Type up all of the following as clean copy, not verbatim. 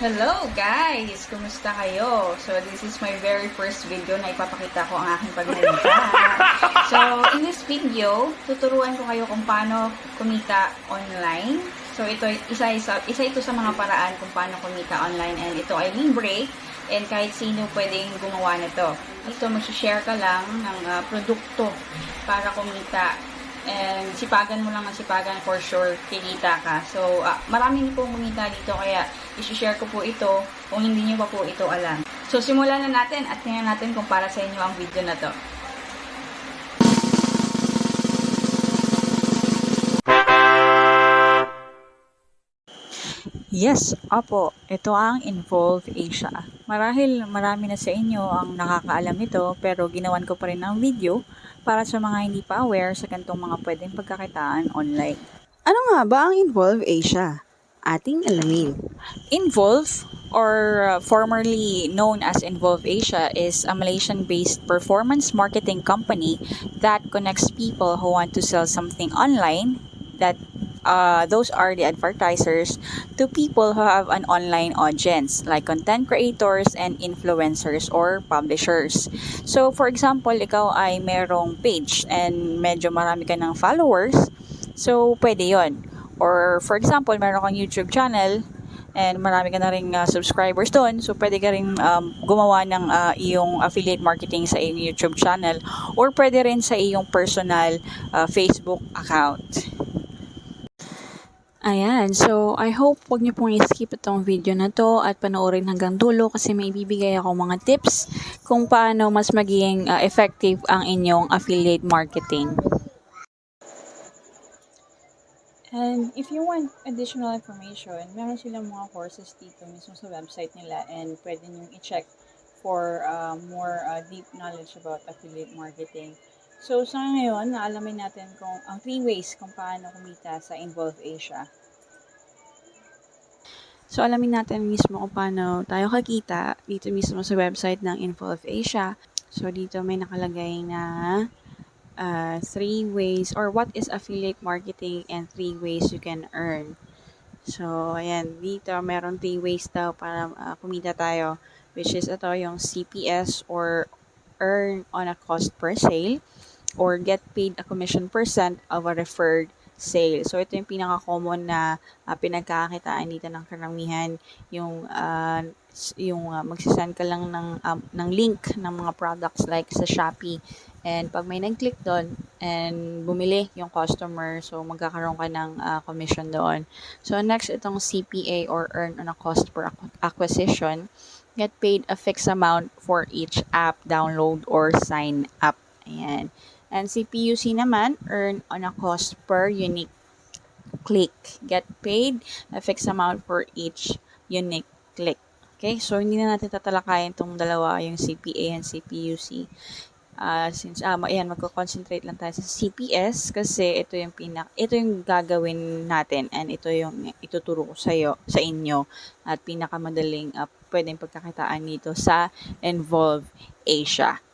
Hello guys! Kumusta kayo? So this is my very first video na ipapakita ko ang aking paglalaba. So in this video, tuturuan ko kayo kung paano kumita online. So ito isa ito sa mga paraan kung paano kumita online, and ito ay libre and kahit sino pwedeng gumawa nito. Dito mag-share ka lang ng produkto para kumita. And sipagan mo lang ang sipagan, for sure kikita ka. So marami pong kumita dito, kaya i-share ko po ito kung hindi nyo pa po ito alam. So simulan na natin at tingnan natin kung para sa inyo ang video na to. Yes, opo. Ito ang Involve Asia. Marahil marami na sa inyo ang nakakaalam nito, pero ginawan ko pa rin ng video para sa mga hindi pa aware sa ganitong mga pwedeng pagkakitaan online. Ano nga ba ang Involve Asia? Ating alamin. Involve, or formerly known as Involve Asia, is a Malaysian-based performance marketing company that connects people who want to sell something online, that those are the advertisers, to people who have an online audience like content creators and influencers or publishers. So for example, ikaw ay merong page and medyo marami ka ng followers, so pwede yon. Or for example, meron kang YouTube channel and marami ka na ring subscribers doon, so pwede ka rin gumawa ng iyong affiliate marketing sa iyong YouTube channel, or pwede rin sa iyong personal Facebook account. Ayan, so I hope wag niyo pong i-skip itong video na to at panoorin hanggang dulo kasi may ibibigay ako mga tips kung paano mas magiging effective ang inyong affiliate marketing. And if you want additional information, meron silang mga courses dito mismo sa website nila, and pwede nyo i-check for more deep knowledge about affiliate marketing. So sa ngayon, naalamin natin kung ang 3 ways kung paano kumita sa Involve Asia. So alamin natin mismo kung paano tayo kakita dito mismo sa website ng Involve Asia. So dito may nakalagay na 3 ways, or what is affiliate marketing and 3 ways you can earn. So ayan, dito meron 3 ways daw para kumita tayo, which is ito yung CPS, or earn on a cost per sale, or get paid a commission percent of a referred sale. So ito yung pinaka-common na pinagkakakitaan dito ng karamihan, yung magsisend ka lang ng link ng mga products like sa Shopee, and pag may nag-click doon and bumili yung customer, so magkakaroon ka ng commission doon. So next, itong CPA, or earn on a cost per acquisition, get paid a fixed amount for each app download or sign up. Ayan. And CPUC naman, earn on a cost per unique click. Get paid a fixed amount for each unique click. Okay, so hindi na natin tatalakayin itong dalawa, yung CPA and CPUC. Ayan, magko-concentrate lang tayo sa CPS kasi ito yung gagawin natin, and ito yung ituturo ko sa inyo, at pinakamadaling pwedeng pagkakitaan dito sa Involve Asia.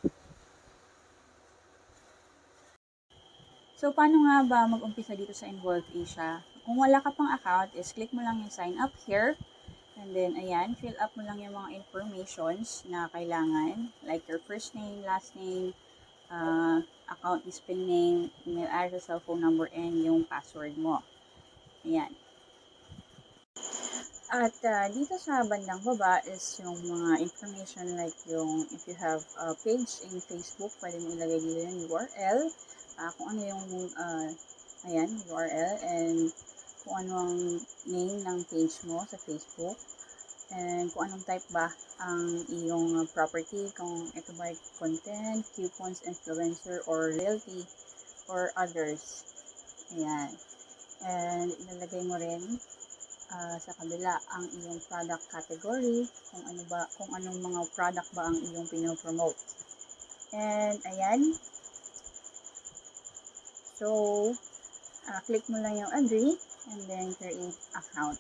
So, paano nga ba mag-umpisa dito sa Involve Asia? Kung wala ka pang account, is click mo lang yung sign up here. And then, ayan, fill up mo lang yung mga informations na kailangan. Like your first name, last name, account spell name, email address, cell phone number, and yung password mo. Ayan. At dito sa bandang baba is yung mga information, like yung if you have a page in Facebook, pwede mo ilagay dito yung URL. Kung ano yung URL, and kung ano ang name ng page mo sa Facebook, and kung anong type ba ang iyong property, kung ito ba ay content, coupons, influencer, or loyalty, or others. Ayan. And ilalagay mo rin sa kabila ang iyong product category, kung anong mga product ba ang iyong pinopromote. And ayan. So, click mo lang yung agree, and then create account.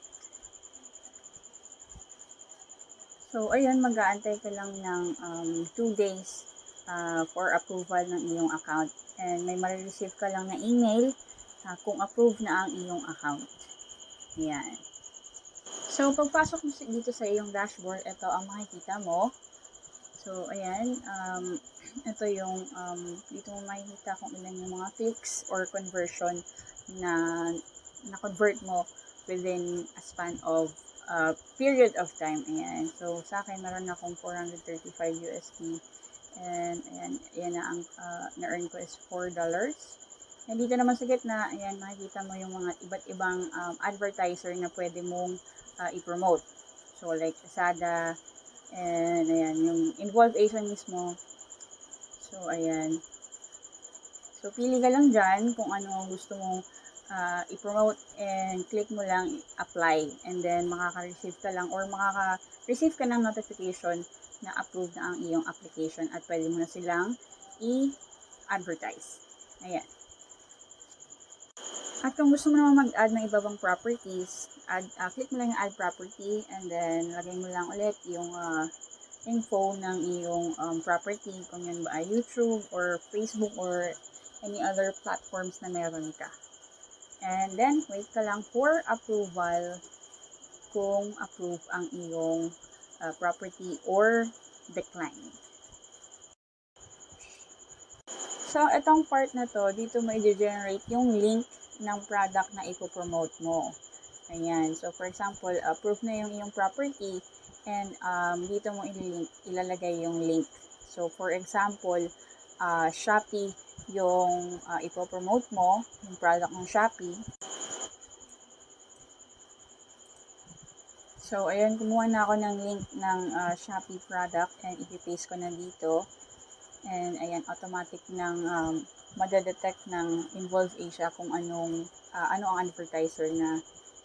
So, ayun, mag-aantay ka lang ng 2 days for approval ng iyong account. And may ma-receive ka lang na email kung approve na ang iyong account. Ayan. So, pagpasok mo dito sa iyong dashboard, ito ang makikita mo. So, ayan, ito yung, dito mo makikita kung ilan yung mga clicks or conversion na na-convert mo within a span of period of time. Ayan. So, sa akin, meron akong 435 USD. And, ayan na ang na-earn ko is $4. And dito naman sa gitna, ayan, makikita mo yung mga iba't ibang advertiser na pwede mong i-promote. So, like Lazada, and ayan, yung Involve Asia mismo. So, ayan. So, pili ka lang dyan kung ano ang gusto mong i-promote and click mo lang apply. And then, makaka-receive ka lang or makaka-receive ka ng notification na approved na ang iyong application at pwede mo na silang i-advertise. Ayan. At kung gusto mo naman mag-add ng iba pang properties, click mo lang yung add property and then lagay mo lang ulit yung info ng iyong property, kung yun ba ay YouTube or Facebook or any other platforms na meron ka. And then, wait ka lang for approval kung approve ang iyong property or decline. So, itong part na to, dito mo i-generate yung link ng product na ipopromote mo. Ayan. So, for example, approve na yung iyong property and dito mo ilalagay yung link. So, for example, Shopee yung ipopromote mo, yung product ng Shopee. So, ayan, kumuha na ako ng link ng Shopee product and ipipaste ko na dito. And ayan, automatic ng madedetect ng Involve Asia kung ano ang advertiser na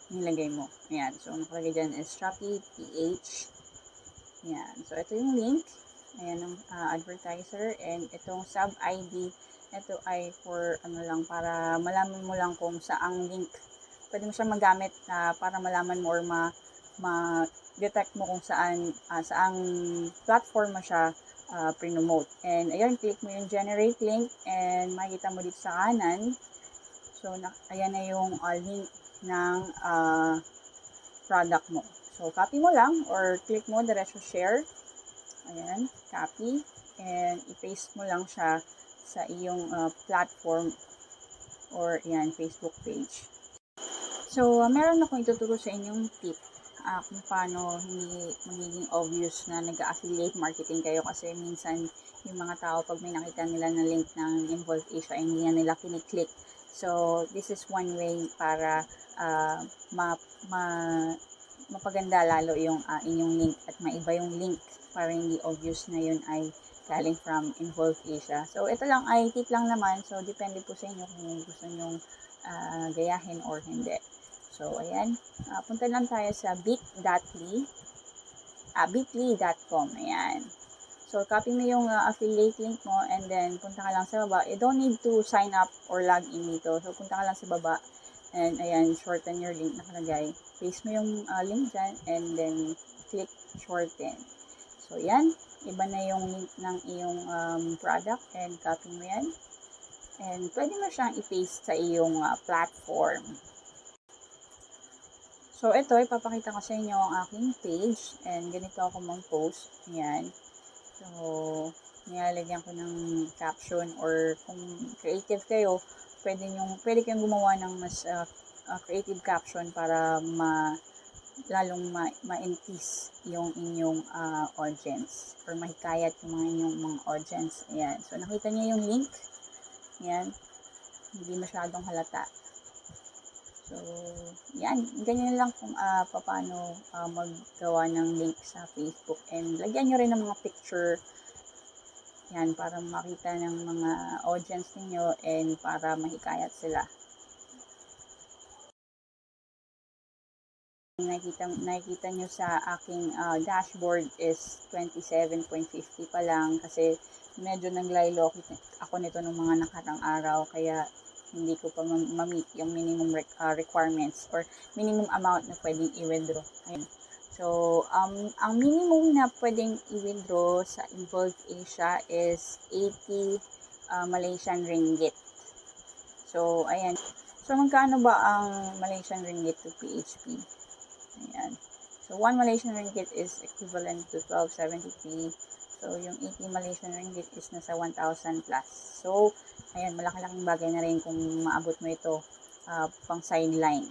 nilagay mo. Ayan, so nakalagay dyan is Shopee PH. Ayan, so ito yung link. Ayan ang advertiser and itong sub ID, ito ay for lang, para malaman mo lang kung saang link pwede mo siya magamit para malaman mo or ma-detect mo kung saang platform mo siya promote. And ayan, click mo yung generate link and makikita mo dito sa kanan. So, ayan na yung link ng product mo. So, copy mo lang or click mo diretso share. Ayan, copy. And i-paste mo lang siya sa iyong platform or ayan, Facebook page. So, meron akong ituturo sa inyong tip kung paano hindi magiging obvious na nag-affiliate marketing kayo kasi minsan yung mga tao pag may nakita nila na link ng Involve Asia hindi na nila kiniklik. So, this is one way para mapaganda lalo yung inyong link at maiba yung link para hindi obvious na yun ay galing from Involve Asia. So, ito lang ay tip lang naman. So, depende po sa inyo kung gusto nyong gayahin or hindi. So, ayan. Punta lang tayo sa bit.ly.com. Ayan. So, copy mo yung affiliate link mo and then punta ka lang sa baba. You don't need to sign up or log in dito. So, punta ka lang sa baba and ayan, shorten your link nakalagay. Paste mo yung link dyan and then click shorten. So, yan. Iba na yung link ng iyong product and copy mo yan. And pwede mo siyang i-paste sa iyong platform. So, ito, ipapakita ko sa inyo ang aking page and ganito ako mag-post. Ayan. So, nilalagyan ko ng caption or kung creative kayo, pwede kayong gumawa ng mas creative caption para lalong ma-entice yung inyong audience or mahikayat yung mga audience. Ayan. So, nakita niyo yung link. Ayan. Hindi masyadong halata. So, yan. Ganyan lang kung paano maggawa ng link sa Facebook. And lagyan nyo rin ng mga picture. Yan, para makita ng mga audience ninyo and para mahikayat sila. Nakikita nyo sa aking dashboard is 27.50 pa lang kasi medyo naglaylo ako nito ng mga nakarang araw. Kaya hindi ko pa ma-meet yung minimum requirements or minimum amount na pwedeng i-withdraw. Ayun. So, ang minimum na pwedeng i-withdraw sa Involve Asia is 80 Malaysian ringgit. So, ayan. So, magkano ba ang Malaysian ringgit to PHP? Ayan. So 1 Malaysian ringgit is equivalent to 1273. So yung 80 Malaysian ringgit is nasa 1,000 plus. So ayan, malaki-laking bagay na rin kung maabot mo ito pang sideline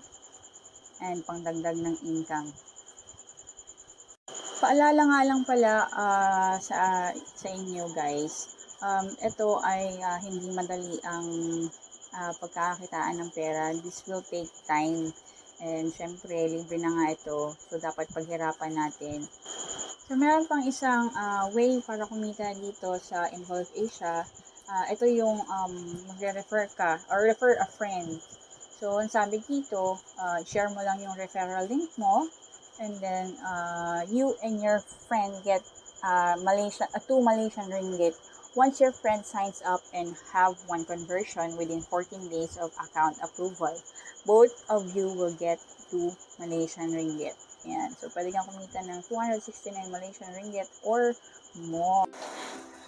and pang dagdag ng income. Paalala nga lang pala sa inyo guys, ito ay hindi madali ang pagkakakitaan ng pera. This will take time. And syempre, libre na nga ito. So, dapat paghirapan natin. So, meron pang isang way para kumita dito sa Involve Asia. Ito yung magre-refer ka or refer a friend. So, ang sabi dito, share mo lang yung referral link mo. And then, you and your friend get 2 Malaysian ringgit once your friend signs up and have one conversion within 14 days of account approval. Both of you will get 2 Malaysian ringgit. Yan. So, pwede kang kumita ng 269 Malaysian ringgit or more.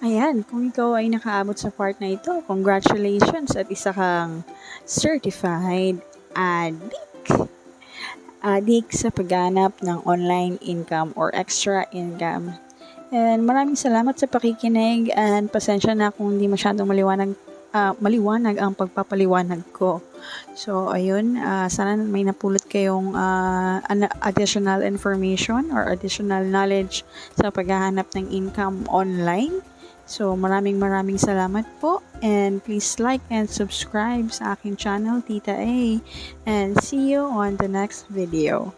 Ayan, kung ikaw ay nakaabot sa part na ito, congratulations at isa kang certified addict sa pagganap ng online income or extra income. And maraming salamat sa pakikinig and pasensya na kung hindi masyadong maliwanag ang pagpapaliwanag ko. So, ayun, sana may napulot kayong additional information or additional knowledge sa paghahanap ng income online. So, maraming salamat po and please like and subscribe sa aking channel, Tita A, and see you on the next video.